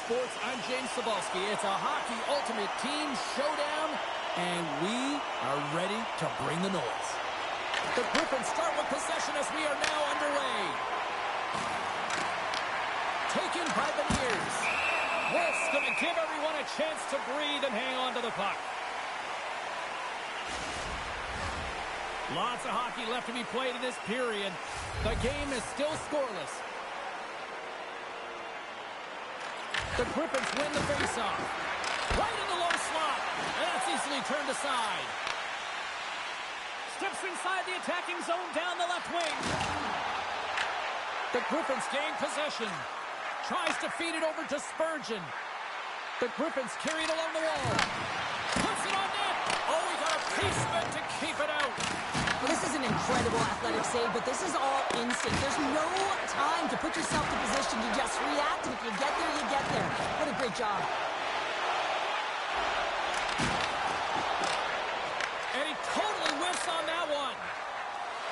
Sports. I'm James Cebulski. It's a hockey ultimate team showdown, and we are ready to bring the noise. The Griffins start with possession as we are now underway. Taken by Beniers. Wolf's going to give everyone a chance to breathe and hang on to the puck. Lots of hockey left to be played in this period. The game is still scoreless. The Griffins win the faceoff. Right in the low slot. And that's easily turned aside. Steps inside the attacking zone down the left wing. The Griffins gain possession. Tries to feed it over to Spurgeon. The Griffins carry it along the wall. Puts it on net. Oh, he got a piece of it to keep it out. Well, this is an incredible athletic save, but this is all instinct. There's no time to put yourself in position to just react. If you get there, you get there. What a great job. And he totally whiffs on that one.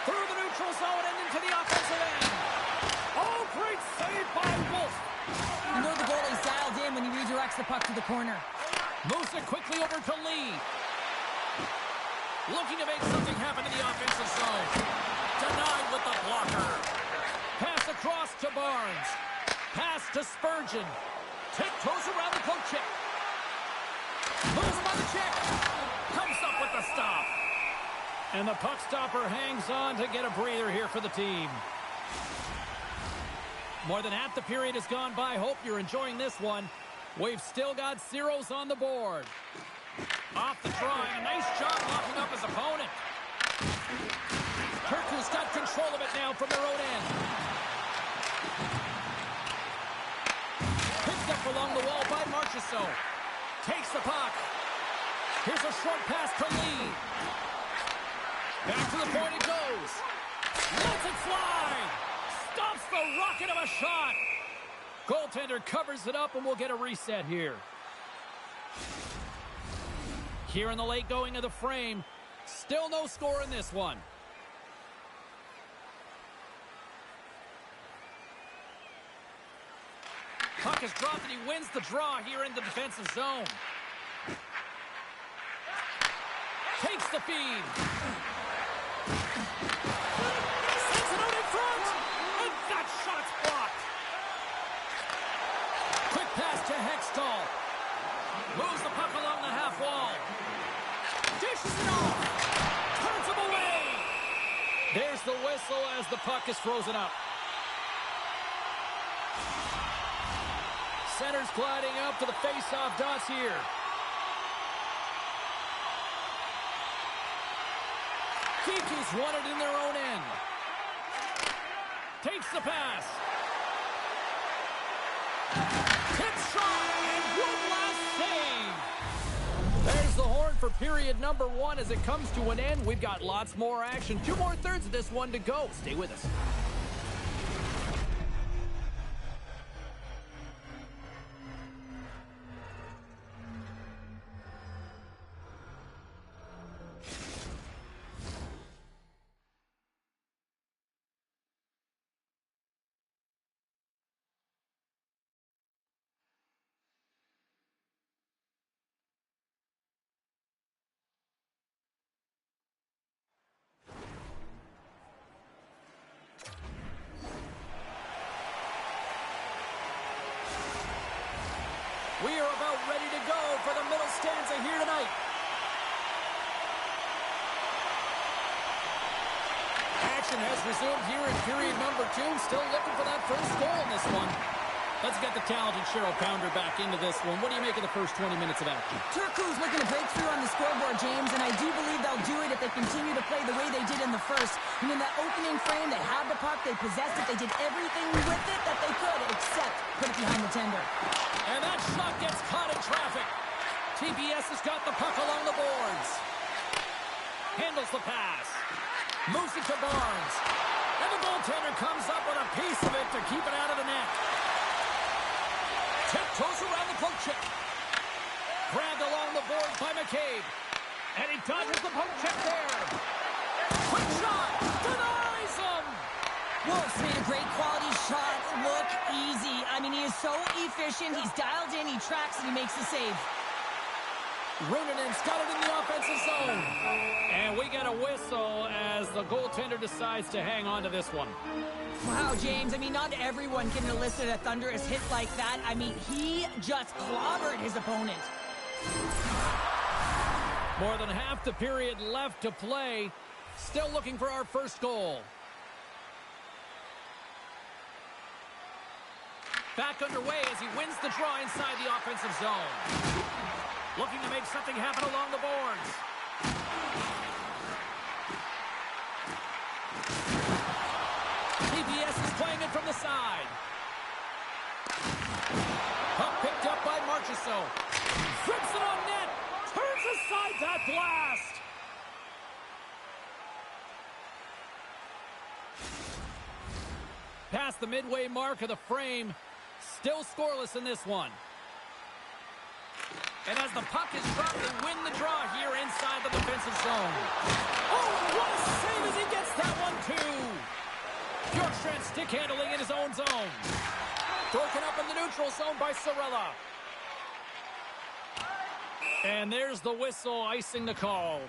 Through the neutral zone and into the offensive end. Oh, great save by Wolf. You know the goalie's dialed in when he redirects the puck to the corner. Moves it quickly over to Lee. Looking to make something happen in the offensive zone. Denied with the blocker. Pass across to Barnes. Pass to Spurgeon. Tiptoes around the poke check. Moves by the check. Comes up with the stop. And the puck stopper hangs on to get a breather here for the team. More than half the period has gone by. Hope you're enjoying this one. We've still got zeros on the board. Off the drawing. A nice job locking up his opponent. Turku's got control of it now from their own end. Picked up along the wall by Marchessault. Takes the puck. Here's a short pass to Lee. Back to the point it goes. Lets it fly. Stops the rocket of a shot. Goaltender covers it up, and we'll get a reset here. Here in the late going of the frame. Still no score in this one. Puck is dropped, and he wins the draw here in the defensive zone. Takes the feed. Sends it out in front. And that shot's blocked. Quick pass to Hextall. Moves the puck along the half wall. Dishes it off. Turns him away. There's the whistle as the puck is frozen up. Center's gliding up to the face-off dots here. Kiki's won it in their own end. Takes the pass. Tip shot and one last save. There's the horn for period number one. As it comes to an end, we've got lots more action. 2 more thirds of this one to go. Stay with us. We are about ready to go for the middle stanza here tonight. Action has resumed here in period number 2. Still looking for that first goal in this one. Let's get the talented Cheryl Pounder back into this one. What do you make of the first 20 minutes of action? Turku's looking to break through on the scoreboard, James, and I do believe they'll do it if they continue to play the way they did in the first. And in that opening frame, they had the puck, they possessed it, they did everything with it that they could, except put it behind the tender. And that shot gets caught in traffic. TPS has got the puck along the boards. Handles the pass. Moves it to Barnes. And the goaltender comes up with a piece of it to keep it out of the net. Tiptoes around the poke check. Grabbed along the board by McCabe. And he dodges the poke check there. Quick shot. Denies him. Wolf's made a great quality shot look easy. I mean, he is so efficient. He's dialed in, he tracks, and he makes the save. Runenen's got it in the offensive zone. And we get a whistle as the goaltender decides to hang on to this one. Wow, James, I mean, not everyone can elicit a thunderous hit like that. I mean, he just clobbered his opponent. More than half the period left to play. Still looking for our first goal. Back underway as he wins the draw inside the offensive zone. Looking to make something happen along the boards. TBS is playing it from the side. Puck picked up by Marchessault. Flips it on net. Turns aside that blast. Past the midway mark of the frame. Still scoreless in this one. And as the puck is dropped, they win the draw here inside the defensive zone. Oh, what a save as he gets that one, too. Bjorkstrand stick handling in his own zone. Broken up in the neutral zone by Sorella. And there's the whistle icing the call.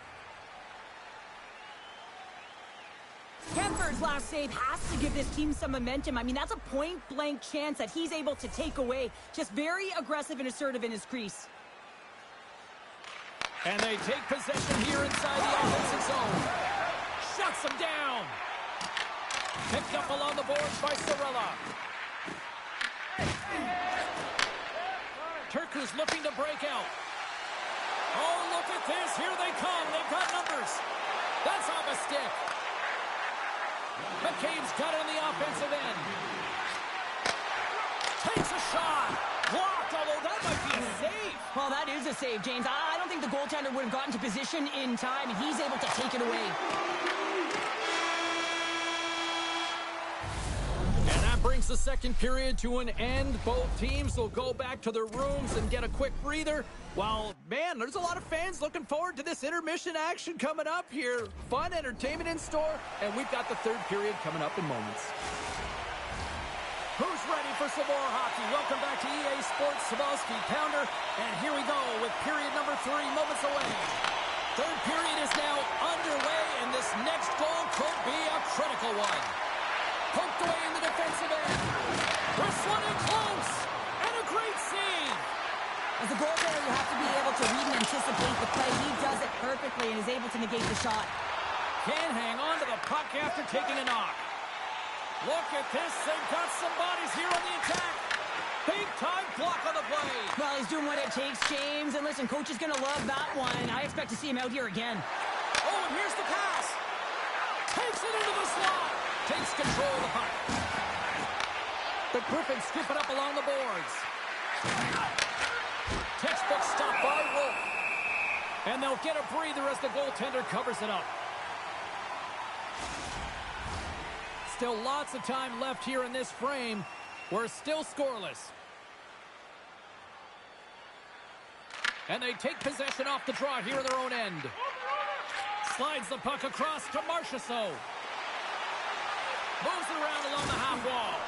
Kemper's last save has to give this team some momentum. I mean, that's a point-blank chance that he's able to take away. Just very aggressive and assertive in his crease. And they take possession here inside the offensive zone. Shuts them down. Picked up along the boards by Sorella. Turku's looking to break out. Oh, look at this. Here they come. They've got numbers. That's off a stick. McCabe's got it on the offensive end. Takes a shot. Blocked, although that might be a save. Well, that is a save, James. I don't think the goaltender would have gotten to position in time, and he's able to take it away. And that brings the second period to an end. Both teams will go back to their rooms and get a quick breather. While, man, there's a lot of fans looking forward to this intermission action coming up here. Fun entertainment in store, and we've got the third period coming up in moments. Who's ready for some more hockey? Welcome back to EA Sports Sabalski Pounder. And here we go with period number 3, moments away. Third period is now underway, and this next goal could be a critical one. Poked away in the defensive end. This one in close. And a great save. As a goaltender, you have to be able to read and anticipate the play. He does it perfectly and is able to negate the shot. Can't hang on to the puck after taking a knock. Look at this. They've got some bodies here on the attack. Big-time block on the play. Well, he's doing what it takes, James. And listen, coach is going to love that one. I expect to see him out here again. Oh, and here's the pass. Takes it into the slot. Takes control of the puck. The Griffins scoop it up along the boards. Textbook stop by Wolf. And they'll get a breather as the goaltender covers it up. Still lots of time left here in this frame. We're still scoreless. And they take possession off the draw here in their own end. Slides the puck across to Marchessault. Moves it around along the half wall.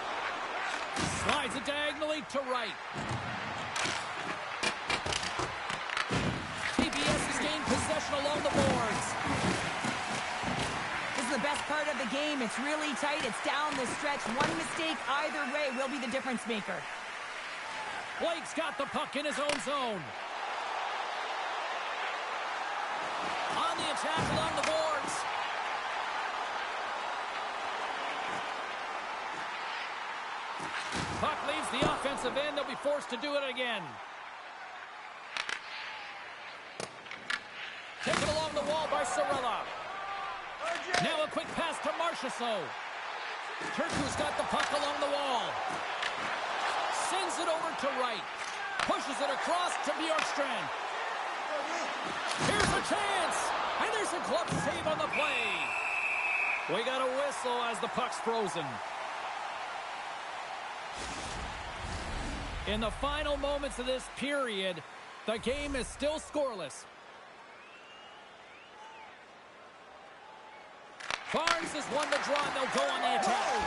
Slides it diagonally to right. TBS has gained possession along the boards. This is the best part of the game. It's really tight. It's down the stretch. One mistake either way will be the difference maker. Blake's got the puck in his own zone. On the attack along the boards. Puck leaves the offensive end. They'll be forced to do it again. Taken along the wall by Sorella. Now a quick pass to Marchessault. Turku's got the puck along the wall. Sends it over to right. Pushes it across to Bjorkstrand. Here's a chance. And there's a glove save on the play. We got a whistle as the puck's frozen. In the final moments of this period, the game is still scoreless. Barnes has won the draw, and they'll go on the attack.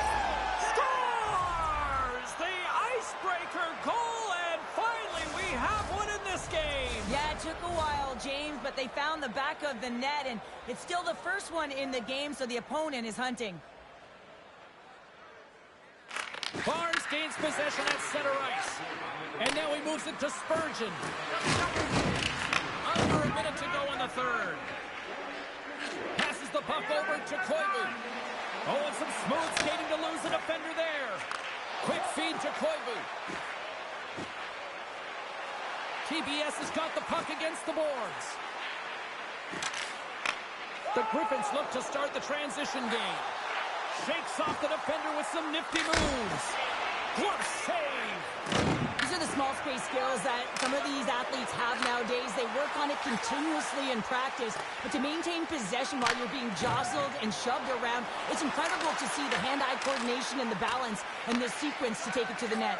Scores! The icebreaker goal, and finally we have one in this game. Yeah, it took a while, James, but they found the back of the net, and it's still the first one in the game, so the opponent is hunting. Barnes gains possession at center ice. And now he moves it to Spurgeon. Under a minute to go in the third. Passes the puck over to Koivu. Oh, and some smooth skating to lose a defender there. Quick feed to Koivu. TBS has got the puck against the boards. The Griffins look to start the transition game. Shakes off the defender with some nifty moves. Glove save. These are the small space skills that some of these athletes have nowadays. They work on it continuously in practice, but to maintain possession while you're being jostled and shoved around, it's incredible to see the hand-eye coordination and the balance and the sequence to take it to the net.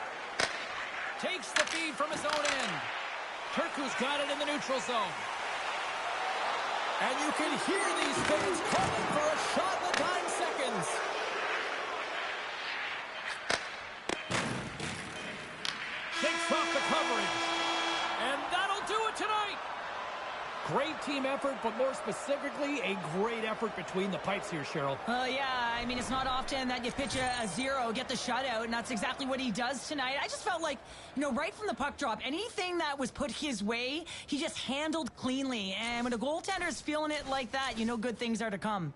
Takes the feed from his own end. Turku's got it in the neutral zone. And you can hear these fans calling for a shot in the dying seconds. Takes off the coverage. And that'll do it tonight. Great team effort, but more specifically, a great effort between the pipes here, Cheryl. Yeah, I mean, it's not often that you pitch a zero, get the shutout, and that's exactly what he does tonight. I just felt like, right from the puck drop, anything that was put his way, he just handled cleanly. And when a goaltender's feeling it like that, you know good things are to come.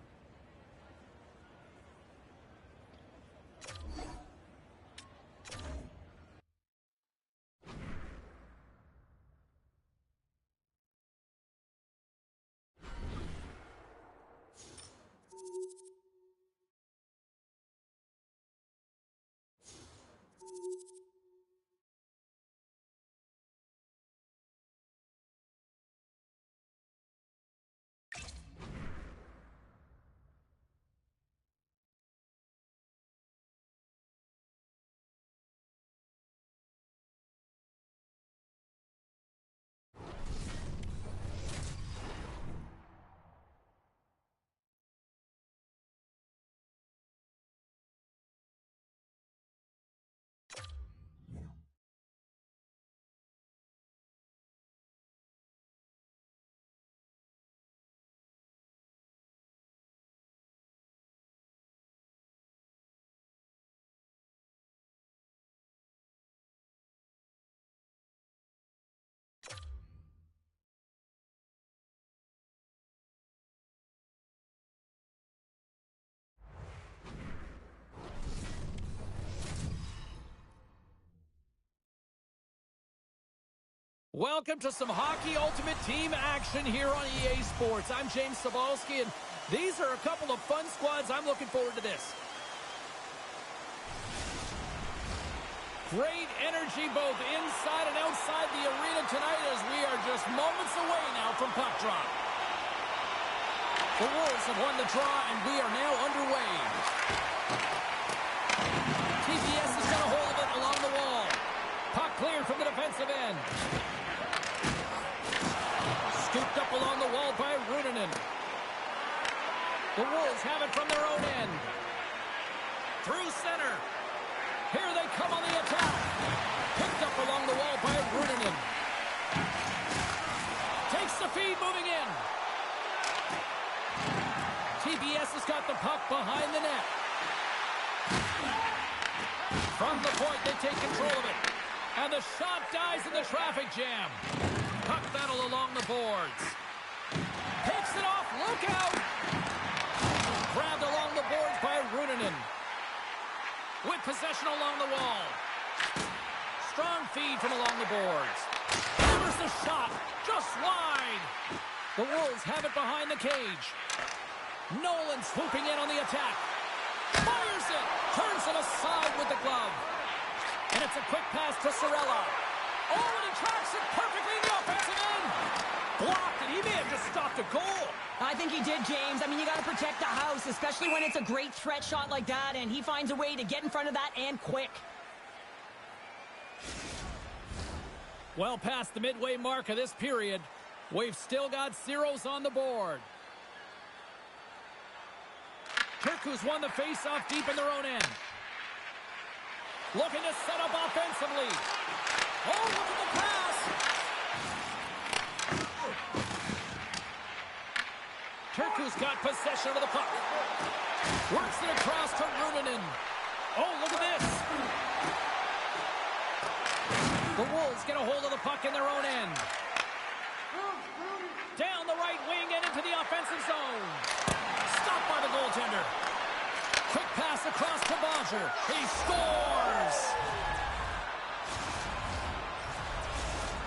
Welcome to some Hockey Ultimate Team action here on EA Sports. I'm James Cebulski, and these are a couple of fun squads. I'm looking forward to this. Great energy both inside and outside the arena tonight as we are just moments away now from puck drop. The Wolves have won the draw, and we are now underway. TBS has got a hold of it along the wall. Puck cleared from the defensive end. Scooped up along the wall by Runanen. The Wolves have it from their own end. Through center. Here they come on the attack. Picked up along the wall by Runanen. Takes the feed, moving in. TBS has got the puck behind the net. From the point, they take control of it. And the shot dies in the traffic jam. Puck battle along the boards. Takes it off. Look out. Grabbed along the boards by Runanen. With possession along the wall. Strong feed from along the boards. There's the shot. Just wide. The Wolves have it behind the cage. Nolan swooping in on the attack. Fires it. Turns it aside with the glove. And it's a quick pass to Sorella. Oh, and he tracks it perfectly in the offensive end. Blocked, and he may have just stopped a goal. I think he did, James. I mean, you got to protect the house, especially when it's a great threat shot like that, and he finds a way to get in front of that and quick. Well past the midway mark of this period, we've still got zeros on the board. Turku's won the face-off deep in their own end. Looking to set up offensively. Oh, look at the pass. Turku's got possession of the puck. Works it across to Runanen. Oh, look at this. The Wolves get a hold of the puck in their own end. Down the right wing and into the offensive zone. Stopped by the goaltender. Quick pass across to Bonjour. He scores!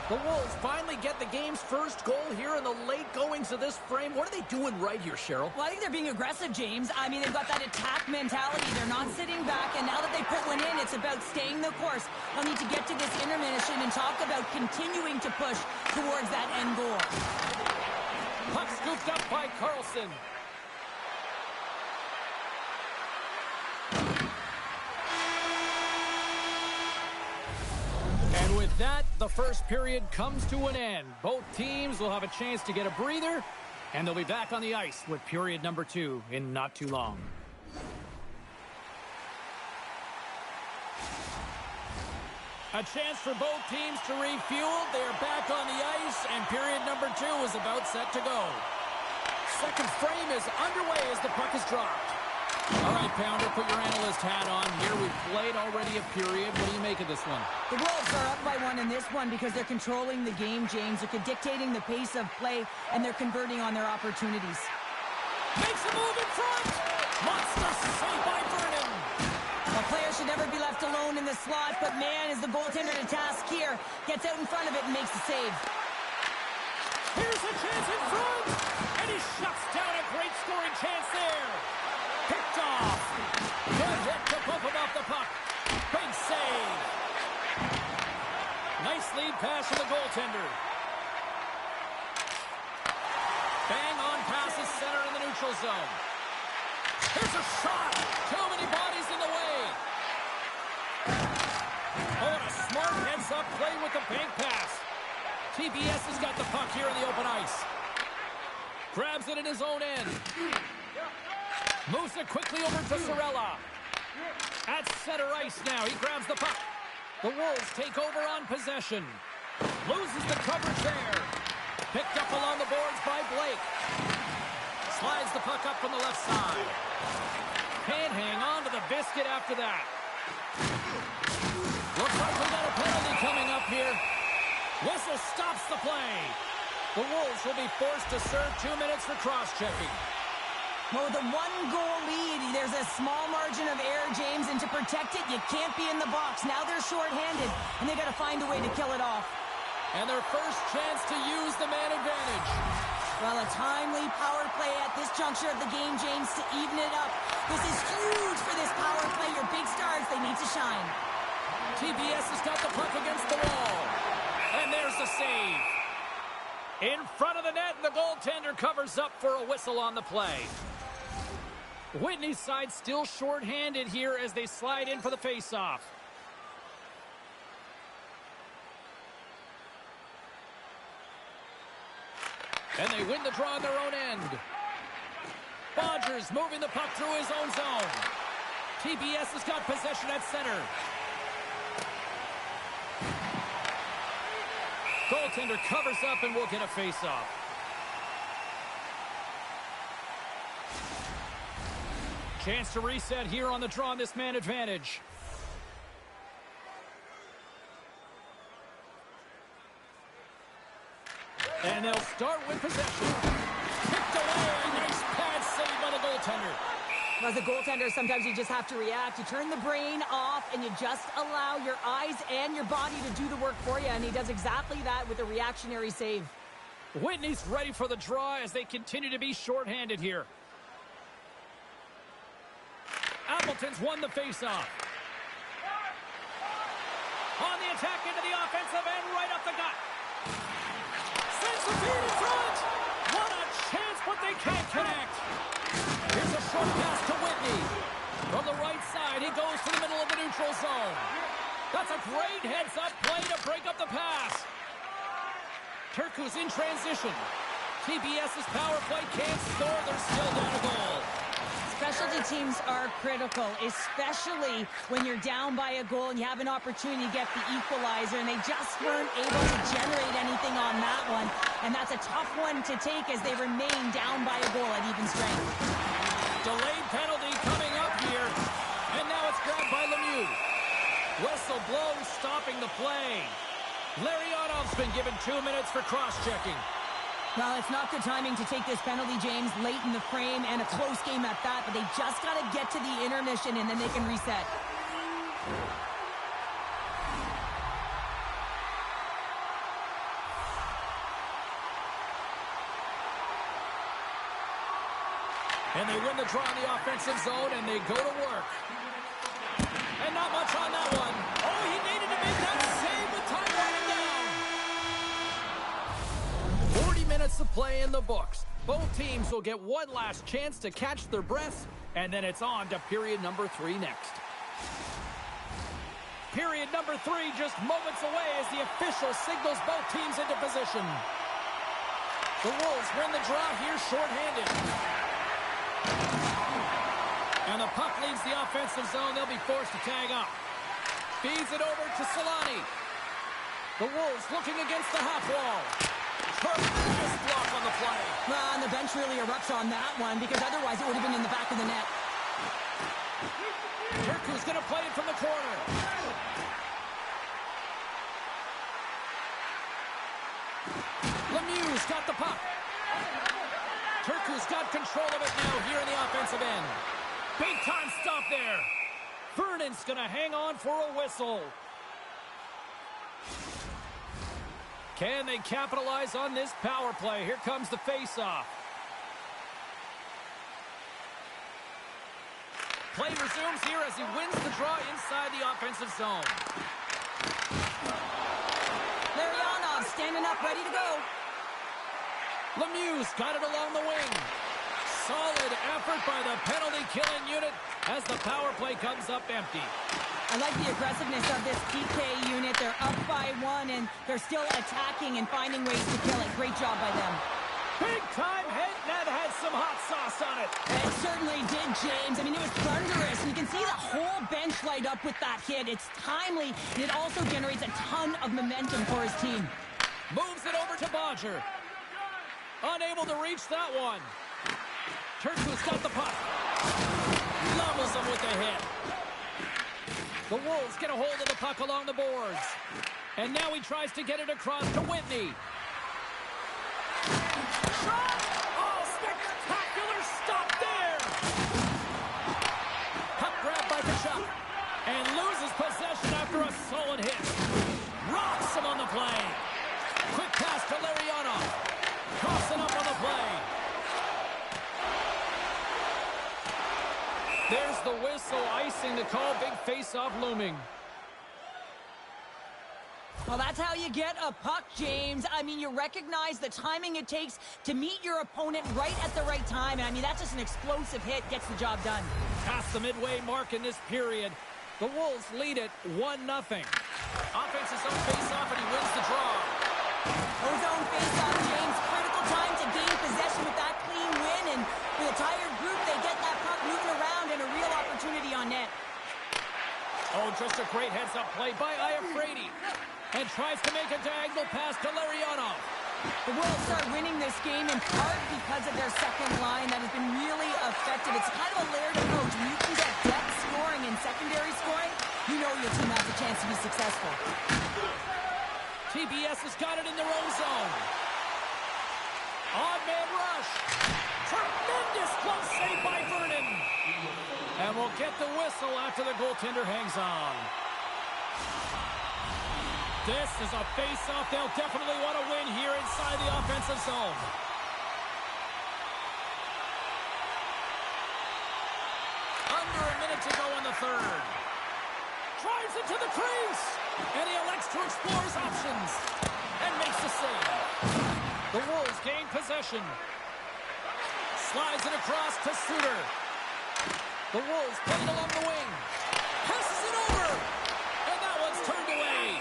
The Wolves finally get the game's first goal here in the late goings of this frame. What are they doing right here, Cheryl? Well, I think they're being aggressive, James. I mean, they've got that attack mentality. They're not sitting back, and now that they put one in, it's about staying the course. They'll need to get to this intermission and talk about continuing to push towards that end goal. Puck scooped up by Carlson. And with that, the first period comes to an end. Both teams will have a chance to get a breather, and they'll be back on the ice with period number 2 in not too long. A chance for both teams to refuel. They are back on the ice, and period number 2 is about set to go. Second frame is underway as the puck is dropped. All right, Pounder, put your analyst hat on. Here we've played already a period. What do you make of this one? The Wolves are up by 1 in this one because they're controlling the game, James. They're dictating the pace of play, and they're converting on their opportunities. Makes a move in front. Monster save by Vernon. A player should never be left alone in the slot, but man, is the goaltender to task here. Gets out in front of it and makes the save. Here's a chance in front, and he shuts down a great scoring chance there. Picked off. Good hit to bump him off the puck. Big save. Nice lead pass from the goaltender. Bang on passes center in the neutral zone. Here's a shot. Too many bodies in the way. Oh, and a smart heads-up play with the bank pass. TBS has got the puck here in the open ice. Grabs it in his own end. Moves it quickly over to Sorella. At center ice now. He grabs the puck. The Wolves take over on possession. Loses the coverage there. Picked up along the boards by Blake. Slides the puck up from the left side. Can't hang on to the biscuit after that. Looks like we got a penalty coming up here. Whistle stops the play. The Wolves will be forced to serve 2 minutes for cross-checking. Well, with a 1-goal lead, there's a small margin of error, James, and to protect it, you can't be in the box. Now they're shorthanded, and they got to find a way to kill it off. And their first chance to use the man advantage. Well, a timely power play at this juncture of the game, James, to even it up. This is huge for this power play. Your big stars, they need to shine. TBS has got the puck against the wall. And there's the save. In front of the net, and the goaltender covers up for a whistle on the play. Whitney's side still shorthanded here as they slide in for the faceoff. And they win the draw on their own end. Bodger's moving the puck through his own zone. TBS has got possession at center. Goaltender covers up and will get a faceoff. Chance to reset here on the draw on this man advantage. And they'll start with possession. Kicked away. Nice pad save by the goaltender. As a goaltender, sometimes you just have to react. You turn the brain off, and you just allow your eyes and your body to do the work for you, and he does exactly that with a reactionary save. Whitney's ready for the draw as they continue to be shorthanded here. Appleton's won the faceoff. On the attack into the offensive end, right up the gut. Sends the feed in front. What a chance, but they can't connect. Here's a short pass to Whitney. From the right side, he goes to the middle of the neutral zone. That's a great heads-up play to break up the pass. Turku's in transition. TBS's power play can't score. They're still down a goal. It's specialty teams are critical, especially when you're down by a goal and you have an opportunity to get the equalizer, and they just weren't able to generate anything on that one. And that's a tough one to take as they remain down by a goal at even strength. Delayed penalty coming up here. And now it's grabbed by Lemieux. Whistle blows, stopping the play. Larionov's been given 2 minutes for cross-checking. Well, it's not good timing to take this penalty, James, late in the frame, and a close game at that, but they just got to get to the intermission, and then they can reset. And they win the draw in the offensive zone, and they go to work. And not much on that one. Oh, he needed to make that save with time running down. 40 minutes of play in the books. Both teams will get one last chance to catch their breaths, and then it's on to period number 3 next. Period number 3 just moments away as the official signals both teams into position. The Wolves win the draw here shorthanded. And the puck leaves the offensive zone. They'll be forced to tag up. Feeds it over to Solani. The Wolves looking against the half wall. Tremendous block on the play. Well, and the bench really erupts on that one because otherwise it would have been in the back of the net. Turku's going to play it from the corner. Lemieux's got the puck. Turku's got control of it now here in the offensive end. Big time stop there. Vernon's going to hang on for a whistle. Can they capitalize on this power play? Here comes the face-off. Play resumes here as he wins the draw inside the offensive zone. Larionov standing up, ready to go. Lemieux's got it along the wing. Solid effort by the penalty-killing unit as the power play comes up empty. I like the aggressiveness of this PK unit. They're up by 1, and they're still attacking and finding ways to kill it. Great job by them. Big-time hit. That had some hot sauce on it. It certainly did, James. I mean, it was thunderous. And you can see the whole bench light up with that hit. It's timely, and it also generates a ton of momentum for his team. Moves it over to Bodger. Unable to reach that one. Turku's got the puck. Levels him with the hit. The Wolves get a hold of the puck along the boards. And now he tries to get it across to Whitney. Shot! Oh, spectacular stop there! Puck grabbed by Kachuk. And loses possession after a solid hit. Rocks him on the play. Quick pass to Larionov. Crossing up on the play. There's the whistle, icing the call. Big face-off looming. Well, that's how you get a puck, James. I mean, you recognize the timing it takes to meet your opponent right at the right time. And I mean, that's just an explosive hit. Gets the job done. Past the midway mark in this period. The Wolves lead it 1-0. Offense is on face-off, and he wins the draw. Ozone face-off, James. Critical time to gain possession with that clean win. And with a tired group, they get that puck moving around and a real opportunity on net. Oh, just a great heads-up play by Iafrate. And tries to make a diagonal pass to Larionov. The Wolves start winning this game in part because of their second line that has been really effective. It's kind of a layered approach. When you can get depth scoring and secondary scoring, you know your team has a chance to be successful. TBS has got it in their own zone. Odd man rush. Tremendous close save by Vernon. And we'll get the whistle after the goaltender hangs on. This is a face-off they'll definitely want to win here inside the offensive zone. Under a minute to go in the third. Drives into the crease. And he elects to explore his options. And makes the save. The Wolves gain possession. Slides it across to Suter. The Wolves put it along the wing. Passes it over. And that one's turned away.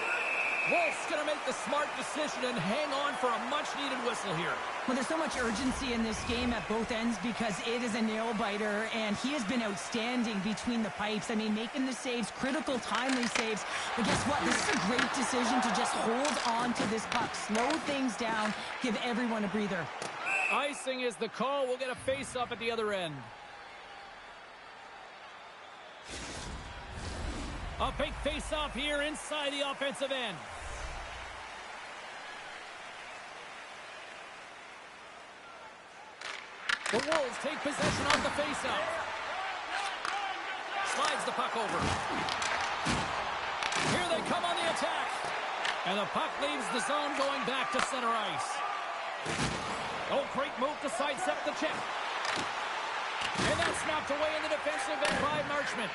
Wolves going to make make the smart decision and hang on for a much-needed whistle here. Well, there's so much urgency in this game at both ends because it is a nail-biter, and he has been outstanding between the pipes. I mean, making the saves, critical, timely saves. But guess what? This is a great decision to just hold on to this puck, slow things down, give everyone a breather. Icing is the call. We'll get a face-off at the other end. A big face-off here inside the offensive end. The Wolves take possession of the face-off. Slides the puck over. Here they come on the attack. And the puck leaves the zone going back to center ice. Oh, great move to sidestep the check. And that's knocked away in the defensive end by Marchment.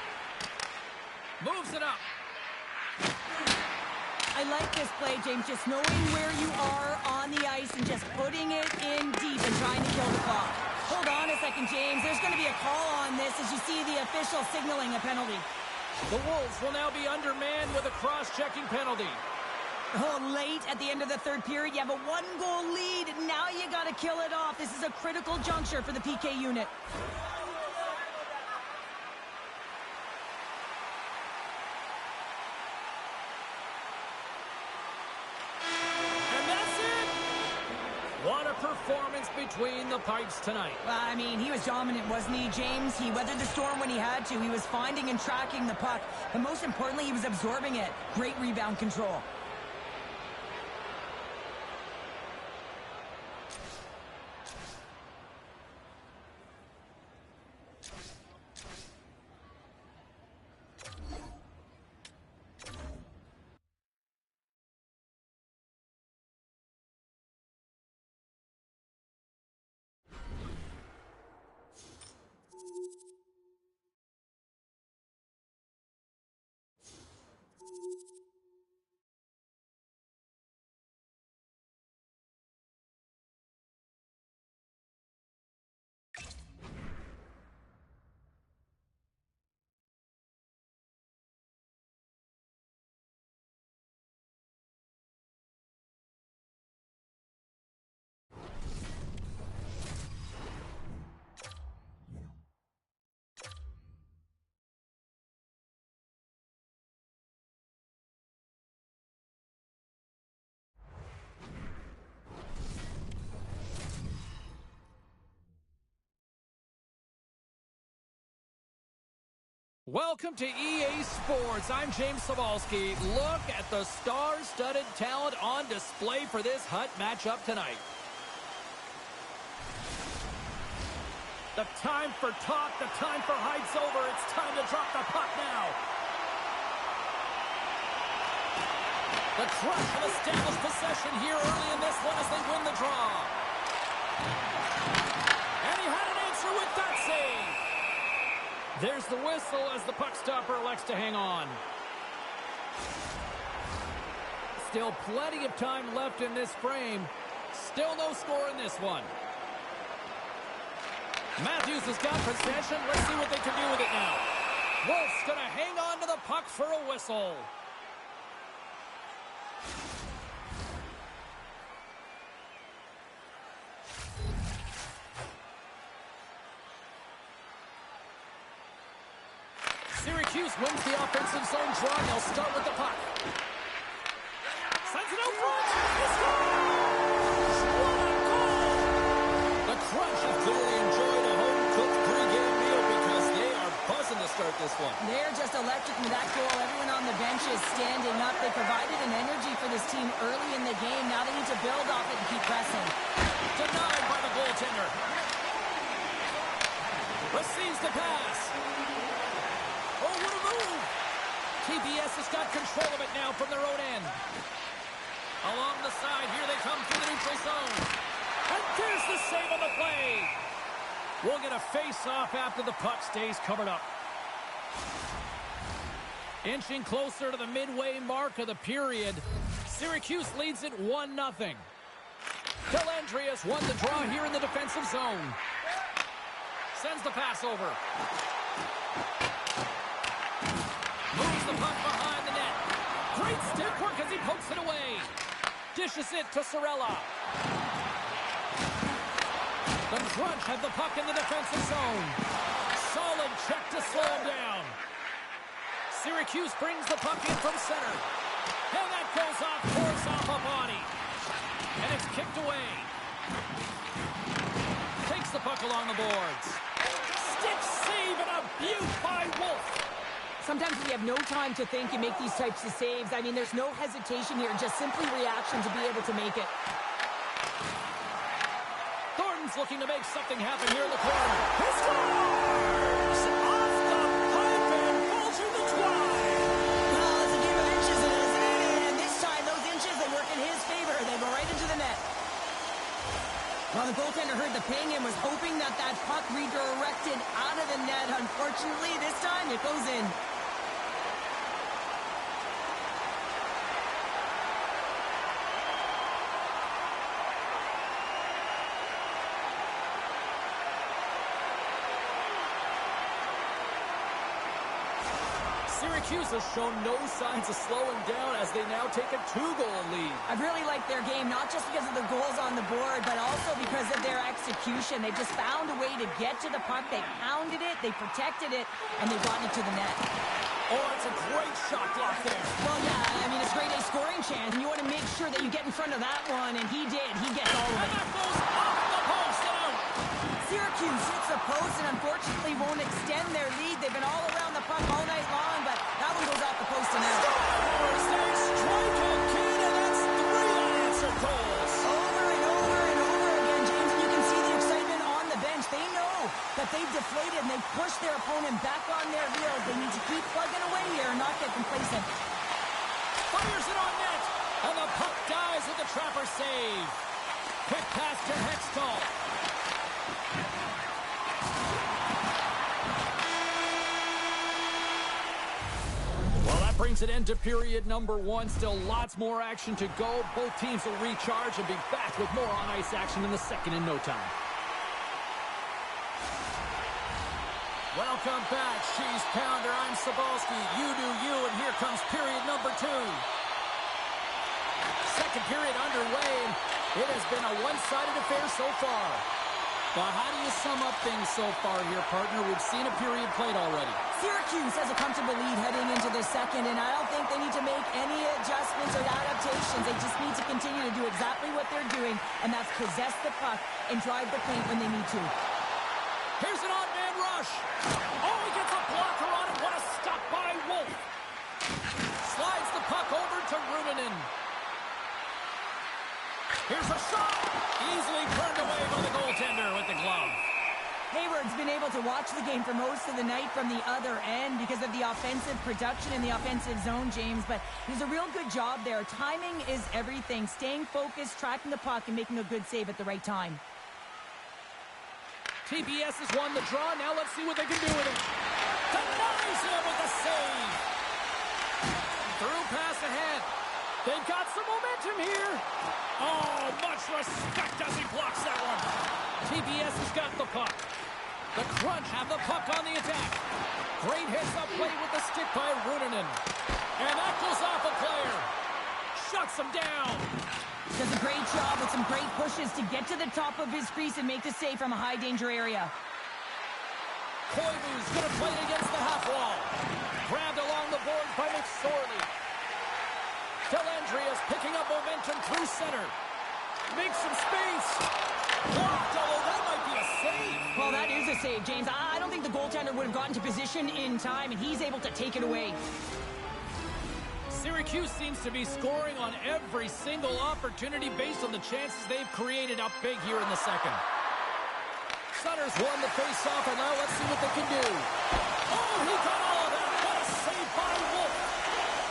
Moves it up. I like this play, James, just knowing where you are on the ice and just putting it in deep and trying to kill the clock. Hold on a second, James. There's going to be a call on this as you see the official signaling a penalty. The Wolves will now be undermanned with a cross-checking penalty. Oh, late at the end of the third period, you have a one-goal lead. Now you got to kill it off. This is a critical juncture for the PK unit. And that's it! What a performance between the pipes tonight. Well, I mean, he was dominant, wasn't he, James? He weathered the storm when he had to. He was finding and tracking the puck. But most importantly, he was absorbing it. Great rebound control. Welcome to EA Sports. I'm James Cebulski. Look at the star-studded talent on display for this Hut matchup tonight. The time for talk, the time for heights over. It's time to drop the puck now. The Crush have established possession here early in this one as they win the draw. And he had an answer with that save. There's the whistle as the puck stopper elects to hang on. Still plenty of time left in this frame. Still no score in this one. Matthews has got possession. Let's see what they can do with it now. Wolf's going to hang on to the puck for a whistle. Syracuse wins the offensive zone draw. They'll start with the puck. Sends it out front. He scores! What a goal! The Crunch have clearly enjoyed a home-cooked pregame meal because they are buzzing to start this one. They're just electric with that goal. Everyone on the bench is standing up. They provided an energy for this team early in the game. Now they need to build off it and keep pressing. Denied by the goaltender. Receives the pass. Oh, what a move! TPS has got control of it now from their own end. Along the side, here they come through the neutral zone. And there's the save on the play. We'll get a face-off after the puck stays covered up. Inching closer to the midway mark of the period. Syracuse leads it 1-0. Delandry has won the draw here in the defensive zone. Sends the pass over. Moves the puck behind the net. Great stick work as he pokes it away. Dishes it to Sorella. The Crunch have the puck in the defensive zone. Solid check to slow him down. Syracuse brings the puck in from center. And that goes off, force off a body. And it's kicked away. Takes the puck along the boards. Stick save and a beaut by Wolf. Sometimes we have no time to think and make these types of saves. I mean, there's no hesitation here, just simply reaction to be able to make it. Thornton's looking to make something happen here in the corner. He scores! Off the pipe and falls in the twine. Well, it's a game of inches, and this time those inches, they work in his favor. They go right into the net. Well, the goaltender heard the ping and was hoping that that puck redirected out of the net. Unfortunately, this time it goes in. Syracuse has shown no signs of slowing down as they now take a 2-goal lead. I really like their game, not just because of the goals on the board, but also because of their execution. They just found a way to get to the puck. They pounded it, they protected it, and they brought it to the net. Oh, it's a great shot block there. Well, yeah, I mean, it's a great A scoring chance, and you want to make sure that you get in front of that one, and he did. He gets all of And it. that goes off the post and out. Syracuse hits the post and unfortunately won't extend their lead. They've been all around the puck all night long, but that one goes off the post and out. Scores! They strike again, and that's 3 unanswered goals. Over and over and over again, James, and you can see the excitement on the bench. They know that they've deflated and they've pushed their opponent back on their heels. They need to keep plugging away here and not get complacent. Fires it on net, and the puck dies with the Trapper save. Quick pass to Hextall. Well, that brings an end to period number 1. Still lots more action to go. Both teams will recharge and be back with more on-ice action in the second in no time. Welcome back, Cheese Pounder. I'm Sabalski. You do you, and here comes period number 2. Second period underway, and it has been a one-sided affair so far. But how do you sum up things so far here, partner? We've seen a period played already. Syracuse has a comfortable lead heading into the second, and I don't think they need to make any adjustments or adaptations. They just need to continue to do exactly what they're doing, and that's possess the puck and drive the paint when they need to. Here's an odd-man rush. Oh, he gets a blocker on it. What a stop by Wolf. Slides the puck over to Runanen. Here's a shot. Easily turned away by the goaltender with the glove. Hayward's been able to watch the game for most of the night from the other end because of the offensive production in the offensive zone, James, but he's a real good job there. Timing is everything. Staying focused, tracking the puck, and making a good save at the right time. TPS has won the draw. Now let's see what they can do with it. Denies him with a save. Through pass ahead. They've got some momentum here. Oh, much respect as he blocks that one. TPS has got the puck. The Crunch have the puck on the attack. Great hits up play with the stick by Runanen. And that goes off a player. Shuts him down. Does a great job with some great pushes to get to the top of his crease and make the save from a high-danger area. Koivu's going to play it against the half wall. Grabbed along the board by McSorley. Dellandria's picking up momentum through center. Makes some space. Blocked, although that might be a save. Well, that is a save, James. I don't think the goaltender would have gotten to position in time, and he's able to take it away. Syracuse seems to be scoring on every single opportunity based on the chances they've created up big here in the second. Sutter's won the face-off, and now let's see what they can do. Oh, he got all of that. What a save by Wolf.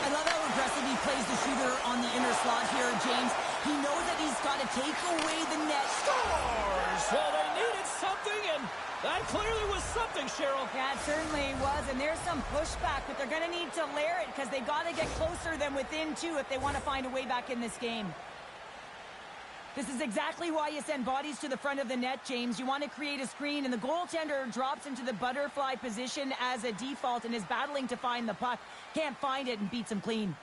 I love how aggressive he plays the shooter on the inner slot here, James. He knows that he's got to take away the net. Scores! Well, they needed something, and that clearly was something, Cheryl. Yeah, it certainly was, and there's some pushback, but they're going to need to layer it because they've got to get closer than within 2 if they want to find a way back in this game. This is exactly why you send bodies to the front of the net, James. You want to create a screen, and the goaltender drops into the butterfly position as a default and is battling to find the puck. Can't find it and beats him clean.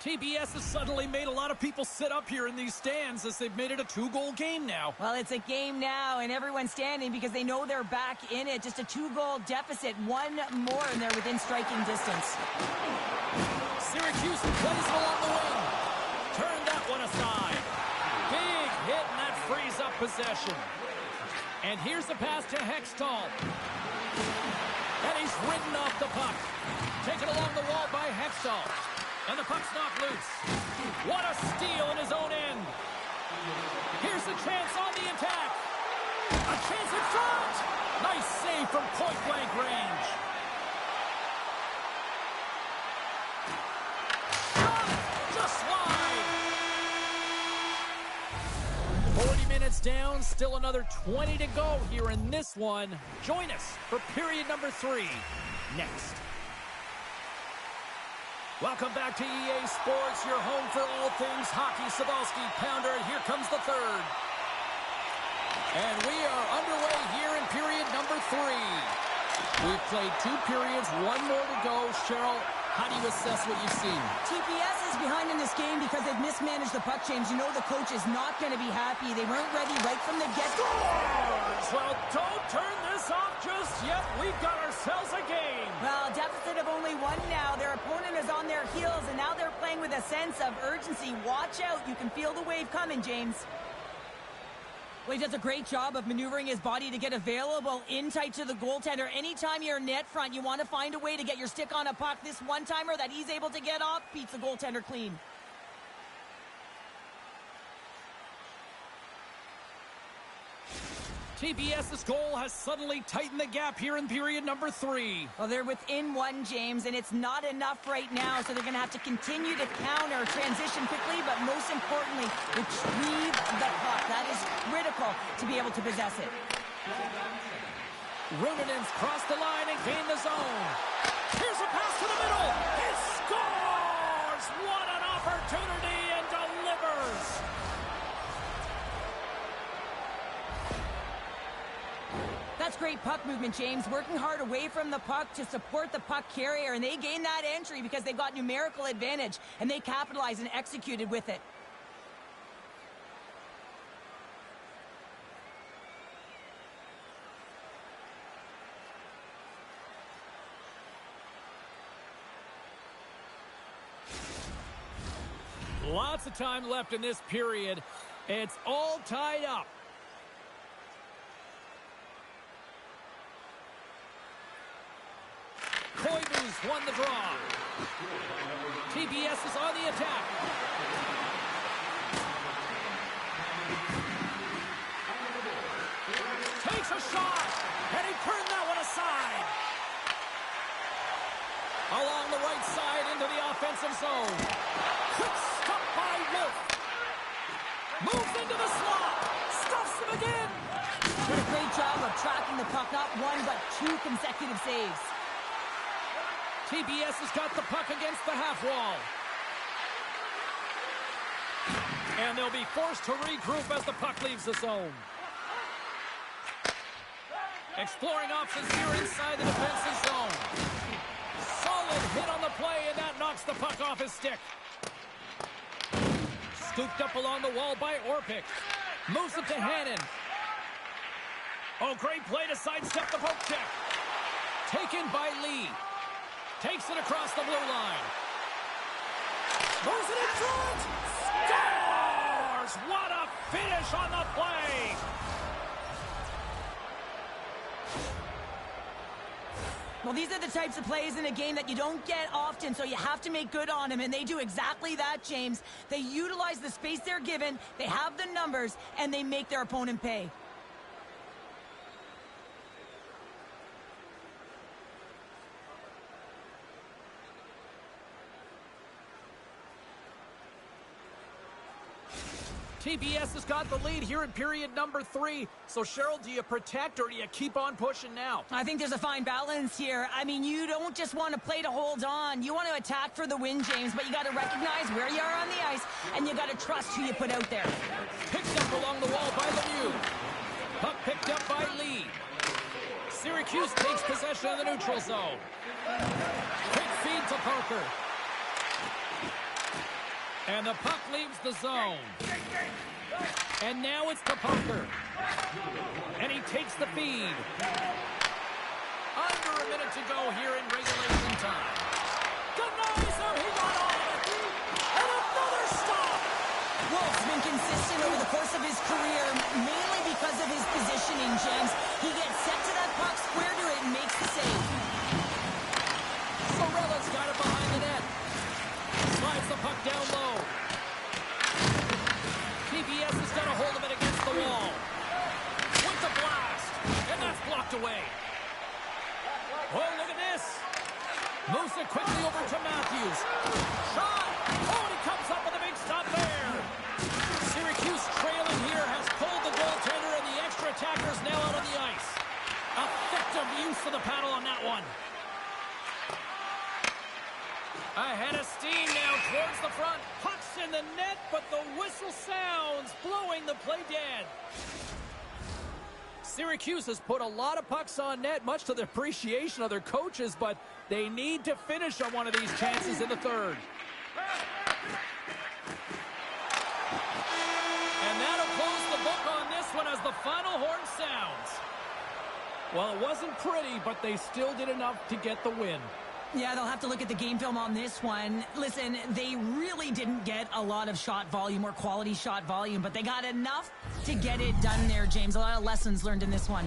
TBS has suddenly made a lot of people sit up here in these stands as they've made it a 2-goal game now. Well, it's a game now, and everyone's standing because they know they're back in it. Just a 2-goal deficit. One more, and they're within striking distance. Syracuse plays it along the wing. Turn that one aside. Big hit, and that frees up possession. And here's the pass to Hextall. And he's ridden off the puck. Taken along the wall by Hextall. And the puck's knocked loose. What a steal in his own end. Here's the chance on the attack. A chance in front. Nice save from point-blank range. Shot! Just wide. 40 minutes down. Still another 20 to go here in this one. Join us for period number 3 next. Welcome back to EA Sports, your home for all things hockey. Cybulski, Pounder, and here comes the third. And we are underway here in period number 3. We've played 2 periods, 1 more to go. Cheryl, how do you assess what you've seen? TPS is behind in this game because they've mismanaged the puck change. You know the coach is not going to be happy. They weren't ready right from the get-go. Well, don't turn this off just yet. We've got ourselves a game. Well, deficit of only 1 now. Their opponent is on their heels, and now they're playing with a sense of urgency. Watch out. You can feel the wave coming, James. Well, he does a great job of maneuvering his body to get available in tight to the goaltender. Anytime you're net front, you want to find a way to get your stick on a puck. This one-timer that he's able to get off beats the goaltender clean. TBS's goal has suddenly tightened the gap here in period number 3. Well, they're within 1, James, and it's not enough right now, so they're going to have to continue to counter, transition quickly, but most importantly, retrieve the puck. That is critical to be able to possess it. Runinen's crossed the line and gained the zone. Here's a pass to the middle. He scores! What an opportunity, and delivers! That's great puck movement, James. Working hard away from the puck to support the puck carrier, and they gained that entry because they've got numerical advantage, and they capitalized and executed with it. Lots of time left in this period. It's all tied up. Koivu's won the draw. TBS is on the attack. Takes a shot, and he turned that one aside. Along the right side into the offensive zone. Quick stop by Wolf. Moves into the slot. Stuffs him again. Did a great job of tracking the puck. Not 1, but 2 consecutive saves. TBS has got the puck against the half wall. And they'll be forced to regroup as the puck leaves the zone. Exploring options here inside the defensive zone. Solid hit on the play, and that knocks the puck off his stick. Scooped up along the wall by Orpik. Moves it to Hannon. Oh, great play to sidestep the poke check. Taken by Lee. Takes it across the blue line. Moves it in front. Scores! What a finish on the play! Well, these are the types of plays in a game that you don't get often, so you have to make good on them, and they do exactly that, James. They utilize the space they're given, they have the numbers, and they make their opponent pay. TBS has got the lead here in period number 3. So, Cheryl, do you protect or do you keep on pushing now? I think there's a fine balance here. I mean, you don't just want to play to hold on. You want to attack for the win, James, but you got to recognize where you are on the ice, and you got to trust who you put out there. Picked up along the wall by Lemieux. Puck picked up by Lee. Syracuse takes possession of the neutral zone. Quick feed to Parker. And the puck leaves the zone. And now it's to Parker. And he takes the feed. Under a minute to go here in regulation time. Denies him. He got all of it. And another stop. Wolf's been consistent over the course of his career, mainly because of his positioning, James. He gets set to that puck, square to it, and makes the save. Sorella's got it behind the net. Slides the puck down low. TPS has got a hold of it against the wall. With the blast. And that's blocked away. Oh, look at this. Moves it quickly over to Matthews. Shot. Oh, and he comes up with a big stop there. Syracuse trailing here has pulled the goaltender, and the extra attacker's now out on the ice. Effective use of the paddle on that one. Ahead of steam now towards the front. Puck's in the net, but the whistle sounds, blowing the play dead. Syracuse has put a lot of pucks on net, much to the appreciation of their coaches, but they need to finish on one of these chances in the third. And that'll close the book on this one as the final horn sounds. Well, it wasn't pretty, but they still did enough to get the win. Yeah, they'll have to look at the game film on this one. Listen, they really didn't get a lot of shot volume or quality shot volume, but they got enough to get it done there, James. A lot of lessons learned in this one.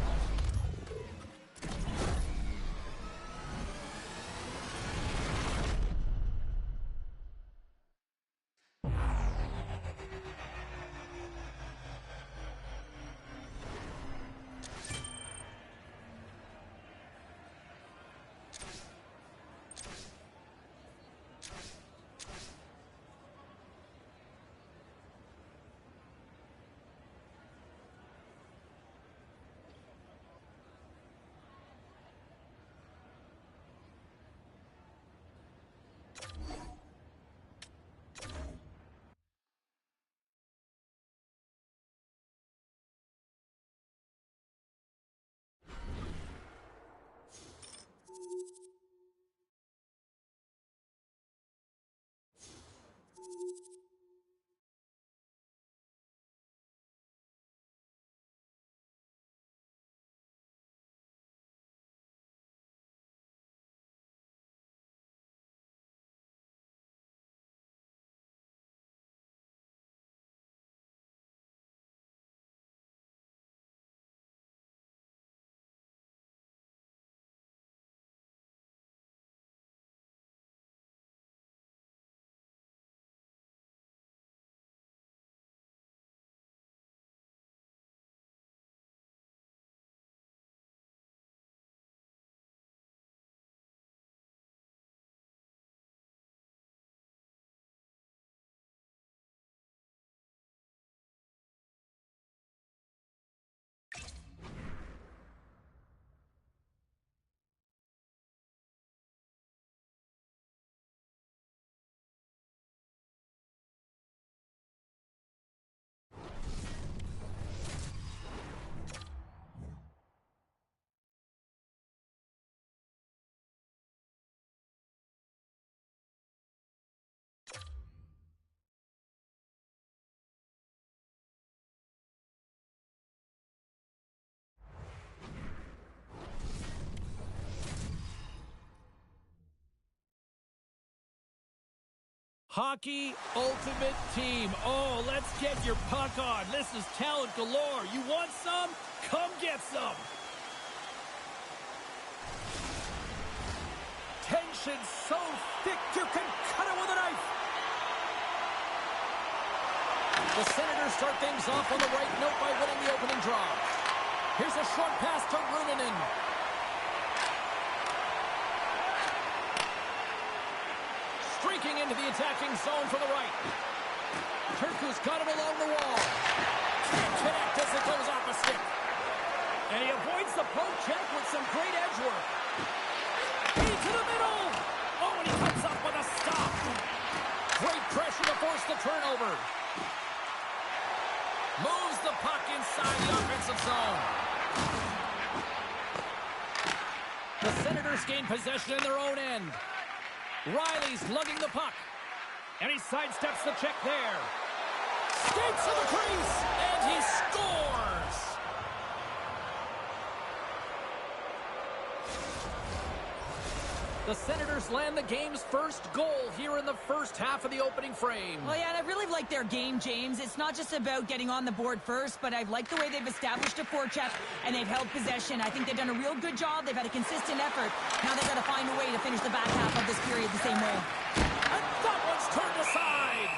Hockey Ultimate Team. Oh, let's get your puck on. This is talent galore. You want some? Come get some. Tension so thick you can cut it with a knife. The Senators start things off on the right note by winning the opening draw. Here's a short pass to Runanen. Streaking into the attacking zone for the right. Turku's got it along the wall. Can't connect as it goes off a stick. And he avoids the poke check with some great edge work. Into the middle. Oh, and he comes up with a stop. Great pressure to force the turnover. Moves the puck inside the offensive zone. The Senators gain possession in their own end. Riley's lugging the puck. And he sidesteps the check there. Skates to the crease, and he scores! The Senators land the game's first goal here in the first half of the opening frame. Well, yeah, and I really like their game, James. It's not just about getting on the board first, but I like the way they've established a forecheck and they've held possession. I think they've done a real good job. They've had a consistent effort. Now they've got to find a way to finish the back half of this period the same way. And that one's turned aside.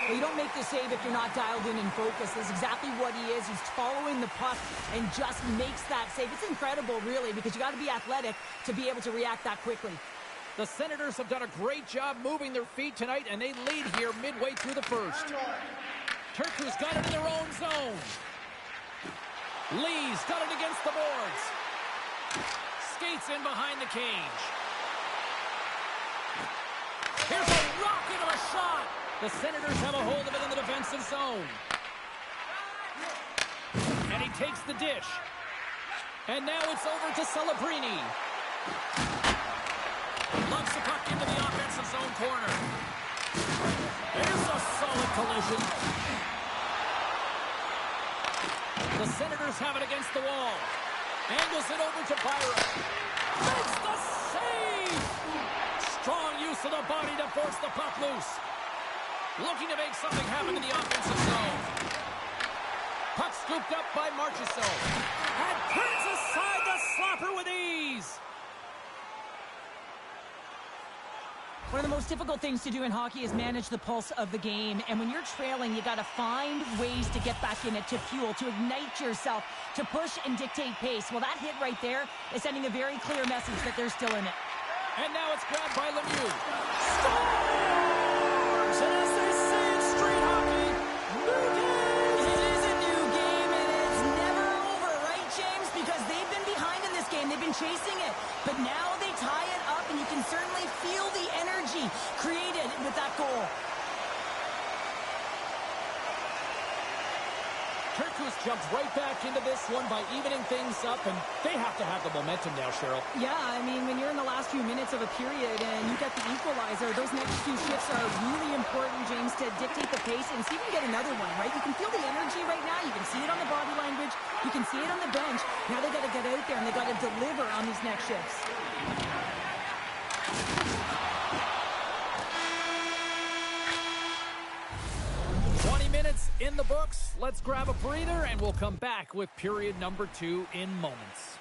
Well, you don't make the save if you're not dialed in and focused. That's exactly what he is. He's following the puck and just makes that save. It's incredible, really, because you got to be athletic to be able to react that quickly. The Senators have done a great job moving their feet tonight, and they lead here midway through the first. Turku's got it in their own zone. Lee's got it against the boards. Skates in behind the cage. Here's a rocket of a shot. The Senators have a hold of it in the defensive zone. And he takes the dish. And now it's over to Celebrini. Lumps the puck into the offensive zone corner. There's a solid collision. The Senators have it against the wall. Angles it over to Byron. Makes the save! Strong use of the body to force the puck loose. Looking to make something happen in the offensive zone. Puck scooped up by Marchessault. And turns aside the slapper with ease. One of the most difficult things to do in hockey is manage the pulse of the game. And when you're trailing, you got to find ways to get back in it, to fuel, to ignite yourself, to push and dictate pace. Well, that hit right there is sending a very clear message that they're still in it. And now it's grabbed by Lemieux. Scores! And as they say in street hockey, new game! It is a new game, and it's never over, right, James? Because they've been behind in this game. They've been chasing it. But now they tie it up, and you can certainly feel the energy created with that goal. Turku's jumped right back into this one by evening things up, and they have to have the momentum now, Cheryl. Yeah, I mean, when you're in the last few minutes of a period and you get the equalizer, those next few shifts are really important, James, to dictate the pace and see if you can get another one, right? You can feel the energy right now. You can see it on the body language. You can see it on the bench. Now they got to get out there and they got to deliver on these next shifts. In the books, let's grab a breather, and we'll come back with period number 2 in moments.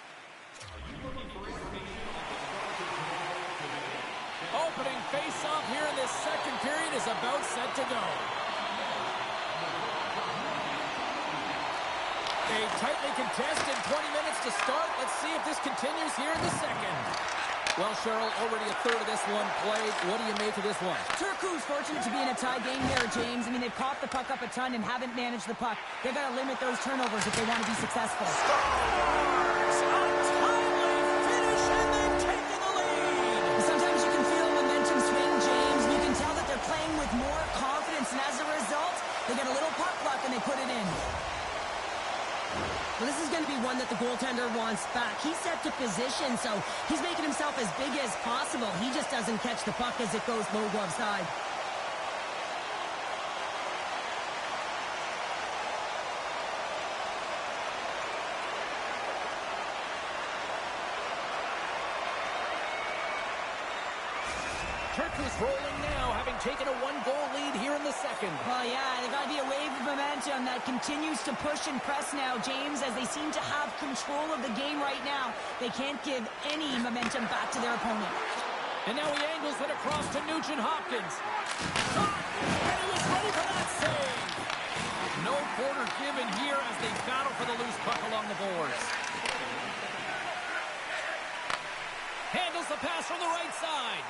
Opening face-off here in this second period is about set to go. A tightly contested 20 minutes to start. Let's see if this continues here in the second. Well, Cheryl, already a third of this one played. What do you make of this one? Turku's fortunate to be in a tie game here, James. I mean, they've caught the puck up a ton and haven't managed the puck. They've got to limit those turnovers if they want to be successful. Scores! A timely finish, and they've taken the lead! Sometimes you can feel momentum swing, James. You can tell that they're playing with more confidence, and as a result, they get a little puck luck and they put it in. Well, this is going to be one that the goaltender wants back. He's set to position, so he's making himself as big as possible. He just doesn't catch the puck as it goes low glove side. Turku's rolling now, having taken a one-goal lead here in the second. Well, yeah, there's got to be a wave of momentum that continues to push and press now, James, as they seem to have control of the game right now. They can't give any momentum back to their opponent. And now he angles it across to Nugent-Hopkins. Shot! And he was ready for that save! No quarter given here as they battle for the loose puck along the boards. Handles the pass from the right side.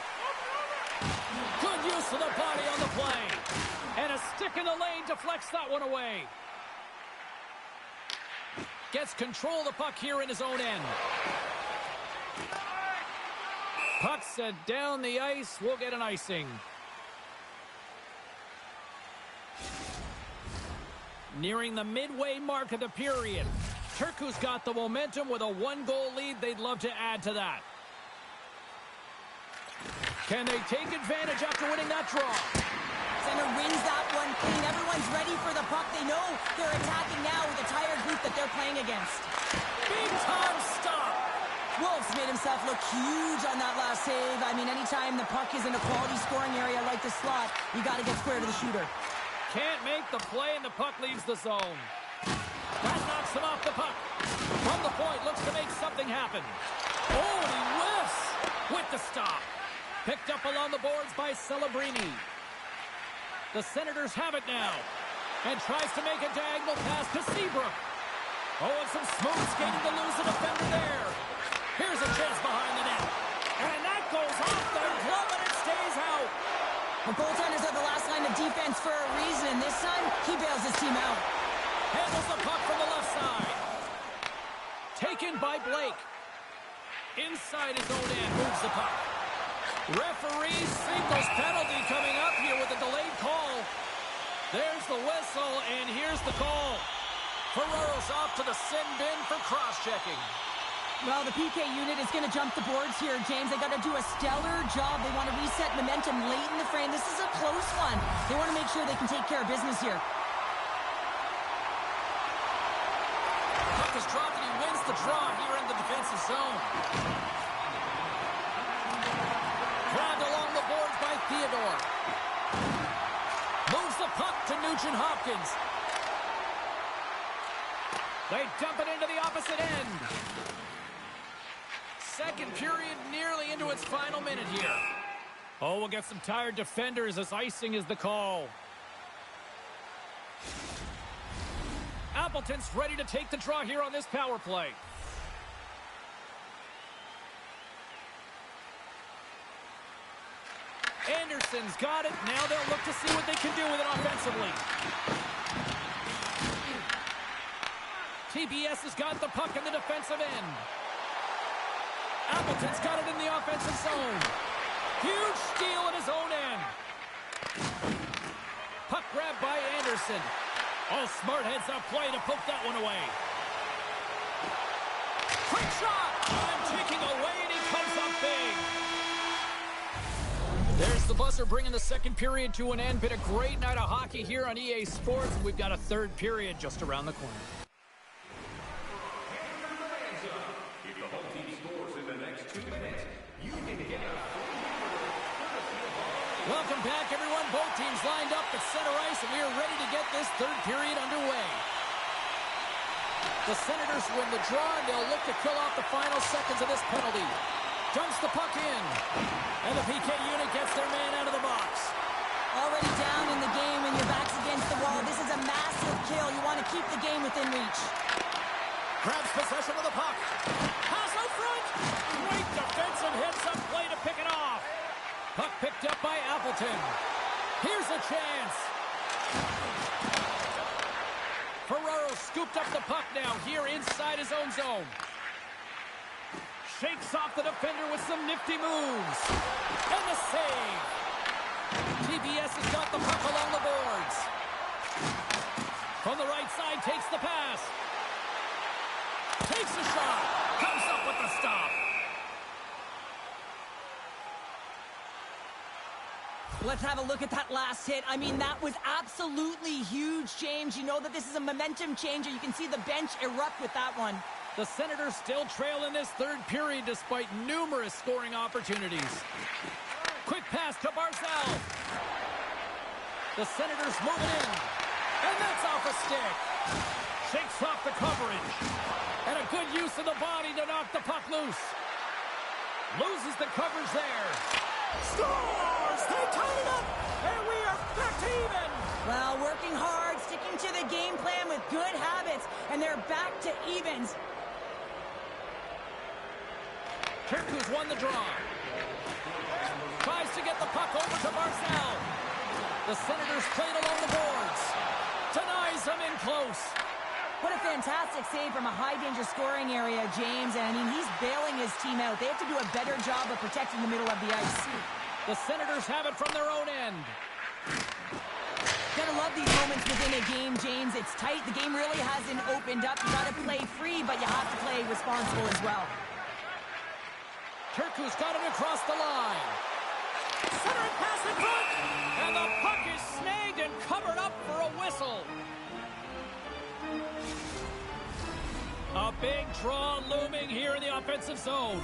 Good use of the body on the play. And a stick in the lane deflects that one away. Gets control of the puck here in his own end. Puck set down the ice. We'll get an icing. Nearing the midway mark of the period. Turku's got the momentum with a one-goal lead. They'd love to add to that. Can they take advantage after winning that draw? Center wins that one clean. Everyone's ready for the puck. They know they're attacking now with a tired group that they're playing against. Big time stop. Wolf's made himself look huge on that last save. I mean, anytime the puck is in a quality scoring area like the slot, you got to get square to the shooter. Can't make the play, and the puck leaves the zone. That knocks him off the puck. From the point, looks to make something happen. Oh, and he whiffs with the stop. Picked up along the boards by Celebrini. The Senators have it now. And tries to make a diagonal pass to Seabrook. Oh, and some smooth skating to lose the defender there. Here's a chance behind the net. And that goes off the glove, and it stays out. The goaltenders are the last line of defense for a reason. This time, he bails his team out. Handles the puck from the left side. Taken by Blake. Inside his own end, moves the puck. Referee signals penalty coming up here with a delayed call. There's the whistle, and here's the call. Ferrero's off to the sin bin for cross-checking. Well, the PK unit is going to jump the boards here, James. They got to do a stellar job. They want to reset momentum late in the frame. This is a close one. They want to make sure they can take care of business here. Puck is dropped, and he wins the draw here in the defensive zone. Grabbed along the boards by Theodore. Moves the puck to Nugent-Hopkins. They dump it into the opposite end. Second period nearly into its final minute here. Oh, we'll get some tired defenders as icing is the call. Appleton's ready to take the draw here on this power play. Anderson's got it. Now they'll look to see what they can do with it offensively. TBS has got the puck in the defensive end. Appleton's got it in the offensive zone. Huge steal at his own end. Puck grabbed by Anderson. Oh, smart heads-up play to poke that one away. Quick shot! And taking away, and he comes up big. There's the buzzer bringing the second period to an end. Been a great night of hockey here on EA Sports, and we've got a third period just around the corner. Welcome back, everyone. Both teams lined up at center ice, and we are ready to get this third period underway. The Senators win the draw, and they'll look to kill off the final seconds of this penalty. Dumps the puck in, and the PK unit gets their man out of the box. Already down in the game when your back's against the wall. This is a massive kill. You want to keep the game within reach. Grabs possession of the puck. Pass out front. Great defensive hits-up play to pick it off. Puck picked up by Appleton. Here's a chance. Ferraro scooped up the puck now here inside his own zone. Shakes off the defender with some nifty moves. And the save. TBS has got the puck along the boards. From the right side, takes the pass. Takes a shot. Comes up with the stop. Let's have a look at that last hit. I mean, that was absolutely huge, James. You know that this is a momentum changer. You can see the bench erupt with that one. The Senators still trail in this third period despite numerous scoring opportunities. Quick pass to Barzal. The Senators move it in. And that's off a stick. Shakes off the coverage. And a good use of the body to knock the puck loose. Loses the coverage there. Scores! They tie it up! And we are back to even! Well, working hard, sticking to the game plan with good habits, and they're back to evens. Turku's won the draw. Tries to get the puck over to Barzal. The Senators played along the boards. Denies him in close. What a fantastic save from a high-danger scoring area, James. And, I mean, he's bailing his team out. They have to do a better job of protecting the middle of the ice. The Senators have it from their own end. Gotta love these moments within a game, James. It's tight. The game really hasn't opened up. You gotta play free, but you have to play responsible as well. Turku's got it across the line. Centering pass in front. And the puck is snagged and covered up for a whistle. A big draw looming here in the offensive zone.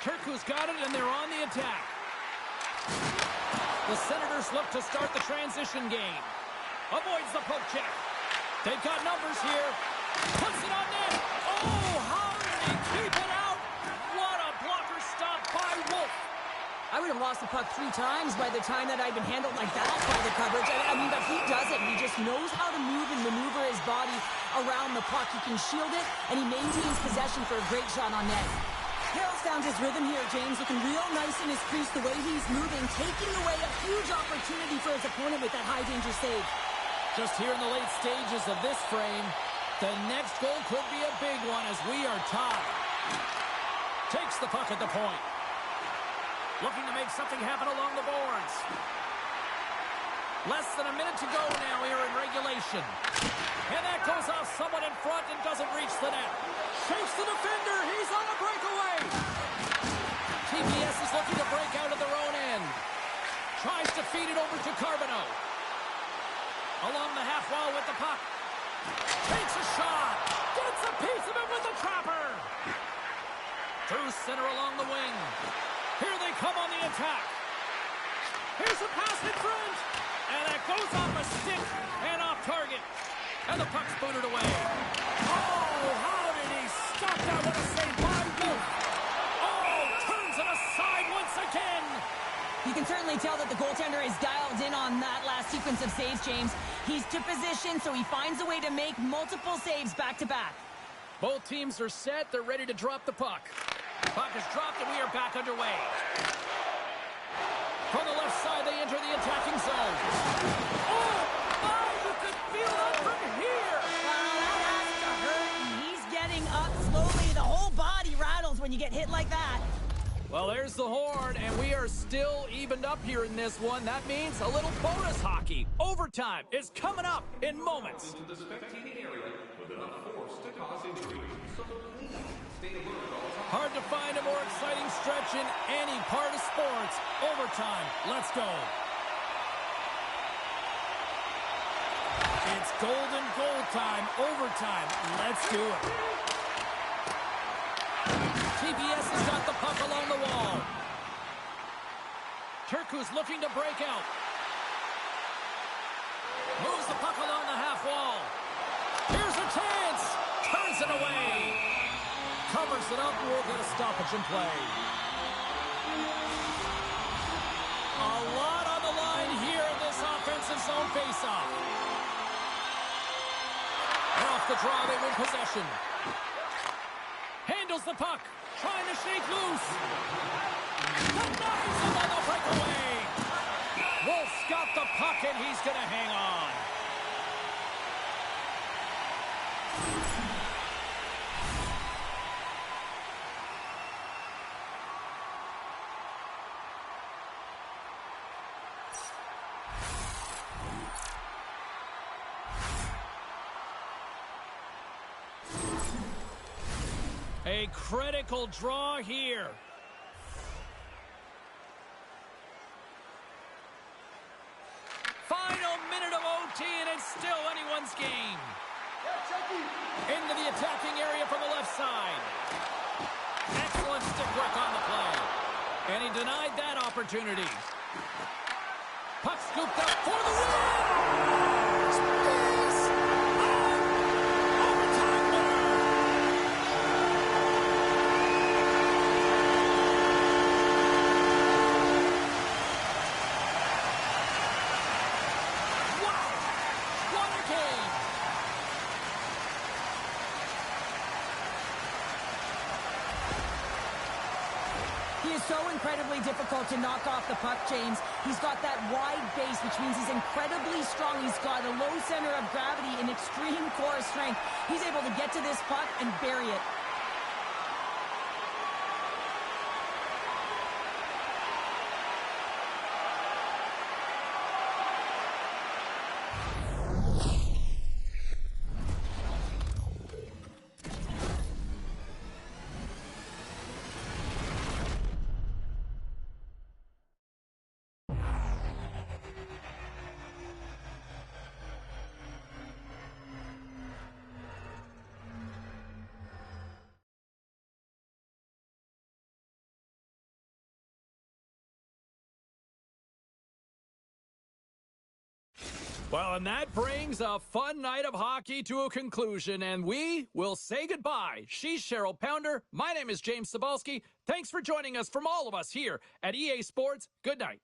Turku's got it, and they're on the attack. The Senators look to start the transition game. Avoids the poke check. They've got numbers here. Puts it on net. Oh, how did he keep it out? What a blocker stop by Wolf. I would have lost the puck 3 times by the time that I'd been handled like that by the coverage. I mean, but he does it. He just knows how to move and maneuver his body around the puck. He can shield it, and he maintains possession for a great shot on net. Hale's found his rhythm here, James, looking real nice in his crease the way he's moving, taking away a huge opportunity for his opponent with that high-danger save. Just here in the late stages of this frame, the next goal could be a big one as we are tied. Takes the puck at the point. Looking to make something happen along the boards. Less than a minute to go now here in regulation. And that goes off someone in front and doesn't reach the net. Shakes the defender. He's on a breakaway. TPS is looking to break out of their own end. Tries to feed it over to Carbonneau. Along the half wall with the puck. Takes a shot. Gets a piece of it with the trapper. Through center along the wing. Here they come on the attack. Here's a pass in front. And that goes off a stick and off target. And the puck's booted away. Oh, how did he stop that? What a save by Wolf. Oh, turns it aside once again. You can certainly tell that the goaltender is dialed in on that last sequence of saves, James. He's to position, so he finds a way to make multiple saves back-to-back. Both teams are set. They're ready to drop the puck. Puck is dropped, and we are back underway. From the left side, they enter the attacking zone. Oh, you could feel that from here. That has to hurt. He's getting up slowly. The whole body rattles when you get hit like that. Well, there's the horn, and we are still evened up here in this one. That means a little bonus hockey. Overtime is coming up in moments. Into the spectating area with enough force to cause injury. So please stay alert. Hard to find a more exciting stretch in any part of sports. Overtime. Let's go. It's golden goal time. Overtime. Let's do it. TPS has got the puck along the wall. Turku's looking to break out. Moves the puck along the half wall. Here's a chance. Turns it away. Covers it up. We'll get a stoppage in play. A lot on the line here in this offensive zone faceoff. And off the draw, they win possession. Handles the puck. Trying to shake loose. Denies him on the breakaway. Wolf's got the puck, and he's going to hang on. A critical draw here. Final minute of OT, and it's still anyone's game. Into the attacking area from the left side. Excellent stick work on the play. And he denied that opportunity. Puck scooped up for the win! So incredibly difficult to knock off the puck, James. He's got that wide base, which means he's incredibly strong. He's got a low center of gravity and extreme core strength. He's able to get to this puck and bury it. Well, and that brings a fun night of hockey to a conclusion, and we will say goodbye. She's Cheryl Pounder. My name is James Cebulski. Thanks for joining us from all of us here at EA Sports. Good night.